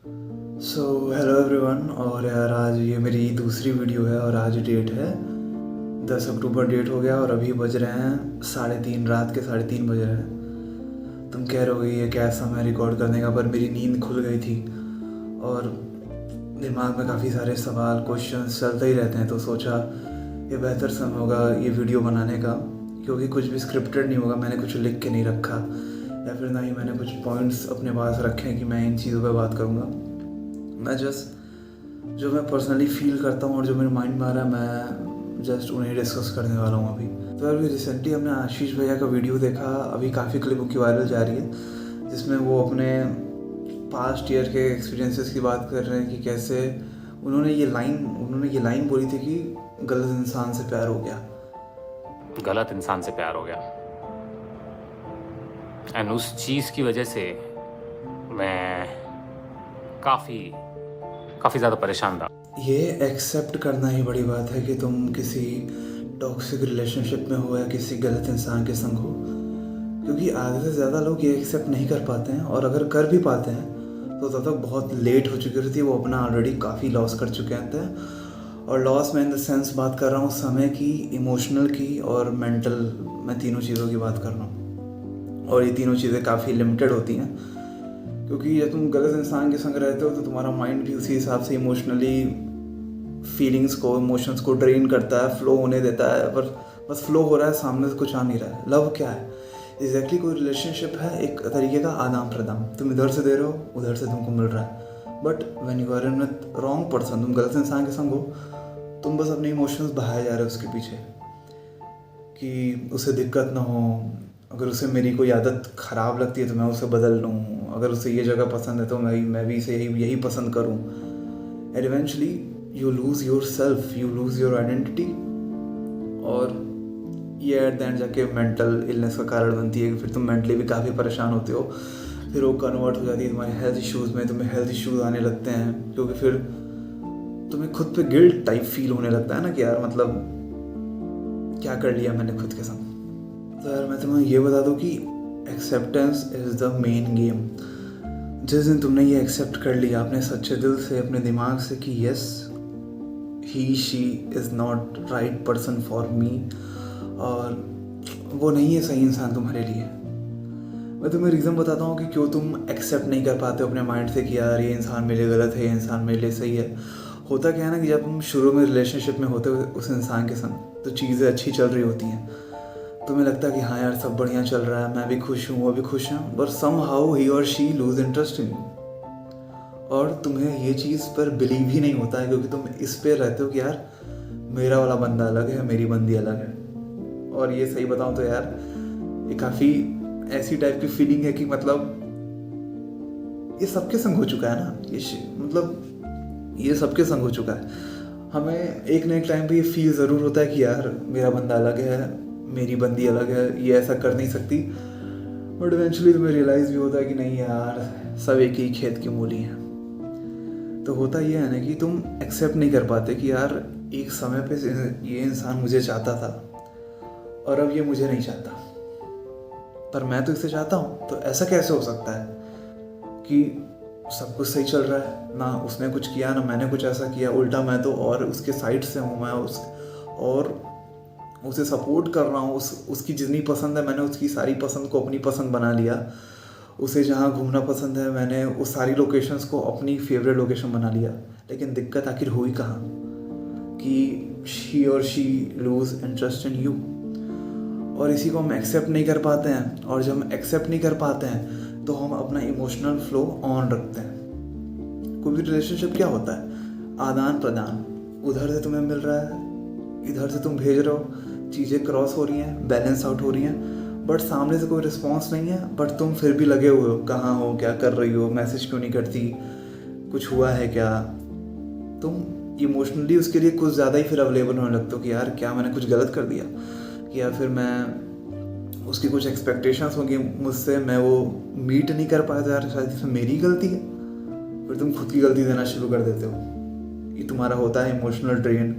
Hello everyone. और यार आज ये मेरी दूसरी वीडियो है और आज डेट है 10 अक्टूबर डेट हो गया और अभी बज रहे हैं 3:30 रात के 3:30 बज रहे हैं। तुम कह रहे हो ये क्या समय रिकॉर्ड करने का, पर मेरी नींद खुल गई थी और दिमाग में काफ़ी सारे सवाल क्वेश्चंस चलते ही रहते हैं, तो सोचा ये बेहतर समय होगा ये वीडियो बनाने का, क्योंकि कुछ भी स्क्रिप्टेड नहीं होगा। मैंने कुछ लिख के नहीं रखा या फिर ना ही मैंने कुछ पॉइंट्स अपने पास रखे हैं कि मैं इन चीज़ों पर बात करूँगा। मैं जस्ट जो मैं पर्सनली फील करता हूँ और जो मेरे माइंड में आ रहा है मैं जस्ट उन्हें डिस्कस करने वाला हूँ अभी। तो अभी रिसेंटली हमने आशीष भैया का वीडियो देखा, अभी काफ़ी क्लिप की वायरल जा रही है, जिसमें वो अपने पास्ट ईयर के एक्सपीरियंसेस की बात कर रहे हैं कि कैसे उन्होंने ये लाइन बोली थी कि गलत इंसान से प्यार हो गया। गलत इंसान से प्यार हो गया एंड उस चीज़ की वजह से मैं काफ़ी ज़्यादा परेशान था। ये एक्सेप्ट करना ही बड़ी बात है कि तुम किसी टॉक्सिक रिलेशनशिप में हो या किसी गलत इंसान के संग हो, क्योंकि आधे से ज़्यादा लोग ये एक्सेप्ट नहीं कर पाते हैं, और अगर कर भी पाते हैं तो तब तक बहुत लेट हो चुकी रहती है। वो अपना ऑलरेडी काफ़ी लॉस कर चुके होते हैं, और लॉस में इन द सेंस बात कर रहा हूँ समय की, इमोशनल की और मेंटल, मैं तीनों चीज़ों की बात कर रहा हूँ। और ये तीनों चीज़ें काफ़ी लिमिटेड होती हैं, क्योंकि जब तुम गलत इंसान के संग रहते हो तो तुम्हारा माइंड भी उसी हिसाब से इमोशनली इमोशंस को ड्रेन करता है, फ्लो होने देता है, पर बस फ्लो हो रहा है, सामने से कुछ आ नहीं रहा है। लव क्या है एग्जैक्टली? कोई रिलेशनशिप है, एक तरीके का आदान प्रदान। तुम इधर से दे रहे हो, उधर से तुमको मिल रहा है, but when you are in with wrong person, तुम गलत इंसान के संग हो, तुम बस अपने इमोशंस बहाए जा रहे हो उसके पीछे कि उसे दिक्कत ना हो। अगर उसे मेरी कोई आदत ख़राब लगती है तो मैं उसे बदल लूँ, अगर उसे ये जगह पसंद है तो मैं भी इसे यही पसंद करूँ। And eventually you lose your self, you lose your identity, और ये एट द एंड जाके मेंटल इलनेस का कारण बनती है कि फिर तुम मेंटली भी काफ़ी परेशान होते हो। फिर वो कन्वर्ट हो जाती है तुम्हारे हेल्थ इश्यूज़ में, तुम्हें हेल्थ इश्यूज़ आने लगते हैं, क्योंकि फिर तुम्हें खुद पे गिल्ट टाइप फील होने लगता है ना कि यार मतलब क्या कर लिया मैंने खुद के साथ। तो यार मैं तुम्हें ये बता दूँ कि acceptance is the main game. जिस दिन तुमने ये एक्सेप्ट कर लिया अपने सच्चे दिल से, अपने दिमाग से कि yes he she is not right person for me, और वो नहीं है सही इंसान तुम्हारे लिए। मैं तुम्हें रीज़न बताता हूँ कि क्यों तुम एक्सेप्ट नहीं कर पाते हो अपने माइंड से कि यार ये इंसान मेरे लिए गलत है, ये इंसान मेरे लिए सही है। होता क्या है ना कि जब हम शुरू में रिलेशनशिप में होते हो उस इंसान के संग, तो चीज़ें अच्छी चल रही होती हैं, तुम्हें लगता है कि हाँ यार सब बढ़िया चल रहा है, मैं भी खुश हूँ, वो भी खुश है, बट सम हाउ ही और she loose interest in you, और तुम्हें ये चीज़ पर बिलीव ही नहीं होता है, क्योंकि तुम इस पे रहते हो कि यार मेरा वाला बंदा अलग है, मेरी बंदी अलग है। और ये सही बताऊँ तो यार ये काफ़ी ऐसी टाइप की फीलिंग है कि मतलब ये सबके संग हो चुका है ना, मतलब ये सबके संग हो चुका है। हमें एक ना एक टाइम पे ये फील ज़रूर होता है कि यार मेरा बंदा अलग है, मेरी बंदी अलग है, ये ऐसा कर नहीं सकती, बट इवेंचुअली तुम्हें रियलाइज़ भी होता है कि नहीं यार सब एक ही खेत की मूली हैं। तो होता ये है ना कि तुम एक्सेप्ट नहीं कर पाते कि यार एक समय पे ये इंसान मुझे चाहता था और अब ये मुझे नहीं चाहता, पर मैं तो इसे चाहता हूँ। तो ऐसा कैसे हो सकता है कि सब कुछ सही चल रहा है, ना उसने कुछ किया ना मैंने कुछ ऐसा किया, उल्टा मैं तो और उसके साइड से हूँ, मैं और उसे सपोर्ट कर रहा हूँ। उसकी जितनी पसंद है मैंने उसकी सारी पसंद को अपनी पसंद बना लिया। उसे जहाँ घूमना पसंद है मैंने उस सारी लोकेशंस को अपनी फेवरेट लोकेशन बना लिया। लेकिन दिक्कत आखिर हुई कहाँ कि she loose interest in you, और इसी को हम एक्सेप्ट नहीं कर पाते हैं। और जब हम एक्सेप्ट नहीं कर पाते हैं तो हम अपना इमोशनल फ्लो ऑन रखते हैं। कोई भी रिलेशनशिप क्या होता है? आदान प्रदान। उधर से तुम्हें मिल रहा है, इधर से तुम भेज रहे हो, चीज़ें क्रॉस हो रही हैं, बैलेंस आउट हो रही हैं, बट सामने से कोई रिस्पॉन्स नहीं है, बट तुम फिर भी लगे हुए हो, कहाँ हो, क्या कर रही हो, मैसेज क्यों नहीं करती, कुछ हुआ है क्या। तुम इमोशनली उसके लिए कुछ ज़्यादा ही फिर अवेलेबल होने लगते हो कि यार क्या मैंने कुछ गलत कर दिया, या फिर मैं उसकी कुछ एक्सपेक्टेशंस होंगी मुझसे, मैं वो मीट नहीं कर पाया, तो यार शायद इसमें मेरी गलती है। फिर तुम खुद की गलती देना शुरू कर देते हो। ये तुम्हारा होता है इमोशनल ड्रेन,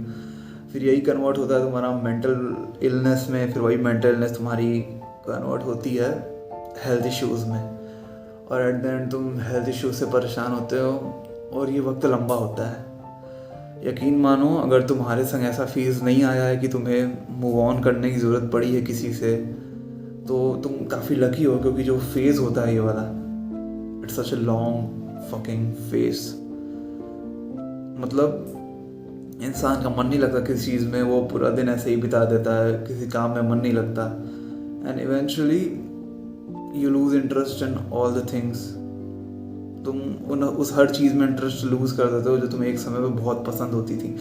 फिर यही कन्वर्ट होता है तुम्हारा मेंटल इलनेस में, फिर वही मेंटल इलनेस तुम्हारी कन्वर्ट होती है हेल्थ इश्यूज़ में। और एट द एंड तुम हेल्थ इश्यू से परेशान होते हो और ये वक्त लंबा होता है। यकीन मानो, अगर तुम्हारे संग ऐसा फेज़ नहीं आया है कि तुम्हें मूव ऑन करने की ज़रूरत पड़ी है किसी से, तो तुम काफ़ी लकी हो, क्योंकि जो फेज़ होता है ये वाला, it's such a long fucking phase. मतलब इंसान का मन नहीं लगता किसी चीज़ में, वो पूरा दिन ऐसे ही बिता देता है, किसी काम में मन नहीं लगता, and eventually you lose interest in all the things. तुम उस हर चीज़ में इंटरेस्ट लूज़ कर देते हो जो तुम्हें एक समय में बहुत पसंद होती थी,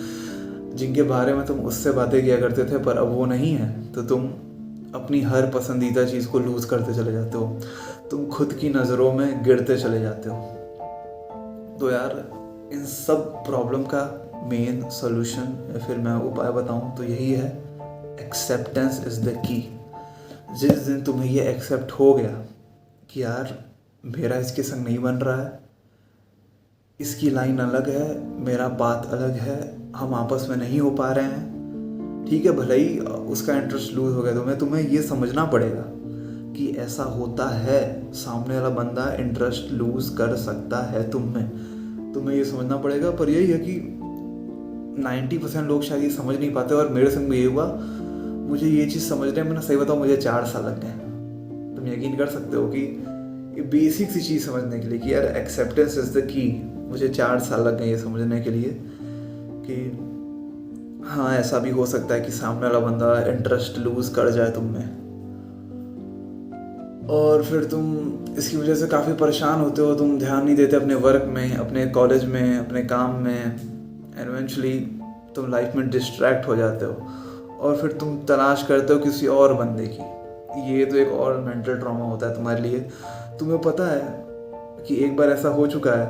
जिनके बारे में तुम उससे बातें किया करते थे, पर अब वो नहीं है, तो तुम अपनी हर पसंदीदा चीज़ को लूज़ करते चले जाते हो, तुम खुद की नज़रों में गिरते चले जाते हो। तो यार, इन सब प्रॉब्लम का मेन सोल्यूशन या फिर मैं उपाय बताऊं तो यही है, एक्सेप्टेंस इज़ द की। जिस दिन तुम्हें ये एक्सेप्ट हो गया कि यार मेरा इसके संग नहीं बन रहा है, इसकी लाइन अलग है, मेरा बात अलग है, हम आपस में नहीं हो पा रहे हैं, ठीक है, भले ही उसका इंटरेस्ट लूज हो गया, तुम्हें ये समझना पड़ेगा कि ऐसा होता है, सामने वाला बंदा इंटरेस्ट लूज कर सकता है तुम्हें ये समझना पड़ेगा। पर यही है कि 90% लोग शायद ये समझ नहीं पाते, और मेरे संग भी ये हुआ। मुझे ये चीज़ समझने में, ना सही बताऊँ, मुझे 4 साल लग गए। तुम यकीन कर सकते हो कि ये बेसिक सी चीज़ समझने के लिए कि यार एक्सेप्टेंस इज़ द की, मुझे 4 साल लग गए ये समझने के लिए कि हाँ, ऐसा भी हो सकता है कि सामने वाला बंदा इंटरेस्ट लूज कर जाए तुम में, और फिर तुम इसकी वजह से काफ़ी परेशान होते हो, तुम ध्यान नहीं देते अपने वर्क में, अपने कॉलेज में, अपने काम में, एंड इवेंचुअली तुम लाइफ में डिस्ट्रैक्ट हो जाते हो, और फिर तुम तलाश करते हो किसी और बंदे की। ये तो एक और मेंटल ट्रॉमा होता है तुम्हारे लिए। तुम्हें पता है कि एक बार ऐसा हो चुका है,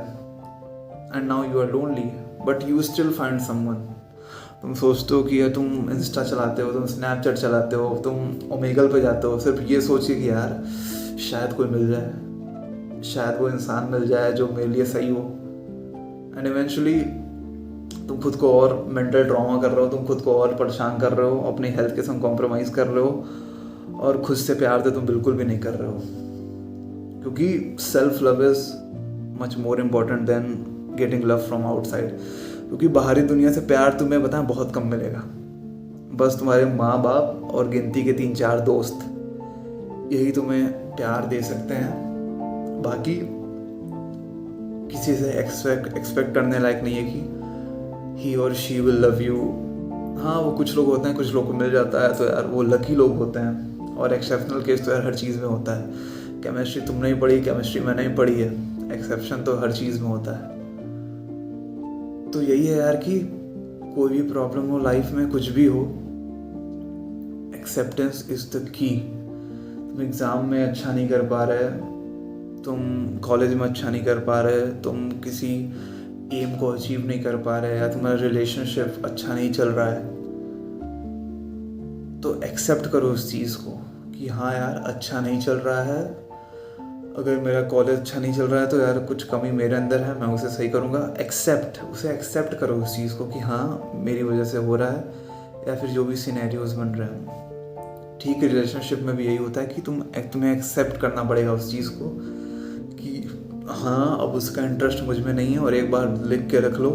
and now you are lonely, but you still find someone. तुम सोचते हो कि यार, तुम इंस्टा चलाते हो, तुम स्नैपचैट चलाते हो, तुम ओमेगल पे जाते हो, सिर्फ ये सोचिए कि यार शायद कोई मिल जाए, शायद वो इंसान मिल जाए जो मेरे लिए सही हो, एंड इवेंचुअली तुम खुद को और मेंटल ट्रॉमा कर रहे हो, तुम खुद को और परेशान कर रहे हो, अपनी हेल्थ के संग कॉम्प्रोमाइज़ कर रहे हो, और खुद से प्यार तो तुम बिल्कुल भी नहीं कर रहे हो, क्योंकि self love is much more important then getting love from outside. क्योंकि बाहरी दुनिया से प्यार तुम्हें बताएं बहुत कम मिलेगा, बस तुम्हारे माँ बाप और गिनती के 3-4 दोस्त यही तुम्हें प्यार दे सकते हैं। बाकी किसी से एक्सपेक्ट करने लायक नहीं है कि ही और शी विल लव यू। हाँ, वो कुछ लोग होते हैं, कुछ लोग को मिल जाता है, तो यार वो लकी लोग होते हैं, और एक्सेप्शनल केस तो यार हर चीज़ में होता है। केमिस्ट्री तुम नहीं पढ़ी, केमिस्ट्री मैंने नहीं पढ़ी है, एक्सेप्शन तो हर चीज़ में होता है। तो यही है यार कि कोई भी प्रॉब्लम हो लाइफ में, कुछ भी हो, एक्सेप्टेंस इज़ द की। तुम एग्ज़ाम में अच्छा नहीं कर पा रहे, तुम कॉलेज में अच्छा नहीं कर पा रहे, तुम किसी एम को अचीव नहीं कर पा रहे, या तुम्हारा रिलेशनशिप अच्छा नहीं चल रहा है, तो एक्सेप्ट करो उस चीज़ को कि हाँ यार, अच्छा नहीं चल रहा है। अगर मेरा कॉलेज अच्छा नहीं चल रहा है तो यार कुछ कमी मेरे अंदर है, मैं उसे सही करूँगा। उसे एक्सेप्ट करो उस चीज़ को कि हाँ, मेरी वजह से हो रहा है, या फिर जो भी सिनेरियोज बन रहे हैं। ठीक है, रिलेशनशिप में भी यही होता है कि तुम्हें एक्सेप्ट करना पड़ेगा उस चीज़ को कि हाँ, अब उसका इंटरेस्ट मुझ में नहीं है। और एक बार लिख के रख लो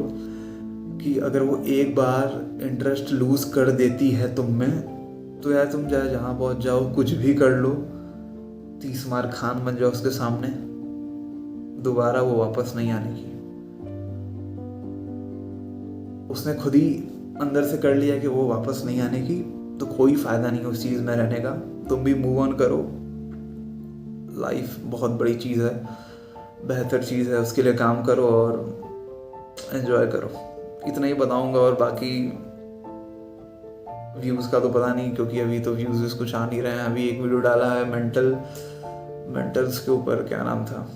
कि अगर वो एक बार इंटरेस्ट लूज कर देती है तुम में, तो यार तुम चाहे जहाँ पहुँच जाओ, कुछ भी कर लो, 30 मार खान बन जाओ उसके सामने, दोबारा वो वापस नहीं आने की। उसने खुद ही अंदर से कर लिया कि वो वापस नहीं आने की, तो कोई फायदा नहीं है उस चीज़ में रहने का। तुम भी मूव ऑन करो। लाइफ बहुत बड़ी चीज़ है, बेहतर चीज़ है, उसके लिए काम करो और एंजॉय करो। इतना ही बताऊंगा, और बाकी व्यूज़ का तो पता नहीं, क्योंकि अभी तो व्यूज़ कुछ आ नहीं रहे हैं। अभी एक वीडियो डाला है मेंटल्स के ऊपर, क्या नाम था,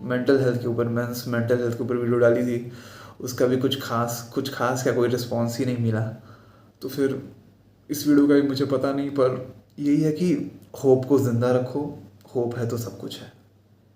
मेंटल हेल्थ के ऊपर, मेंस मेंटल हेल्थ के ऊपर वीडियो डाली थी। उसका भी कुछ खास क्या कोई रिस्पॉन्स ही नहीं मिला। तो फिर इस वीडियो का भी मुझे पता नहीं, पर यही है कि होप को ज़िंदा रखो। होप है तो सब कुछ है।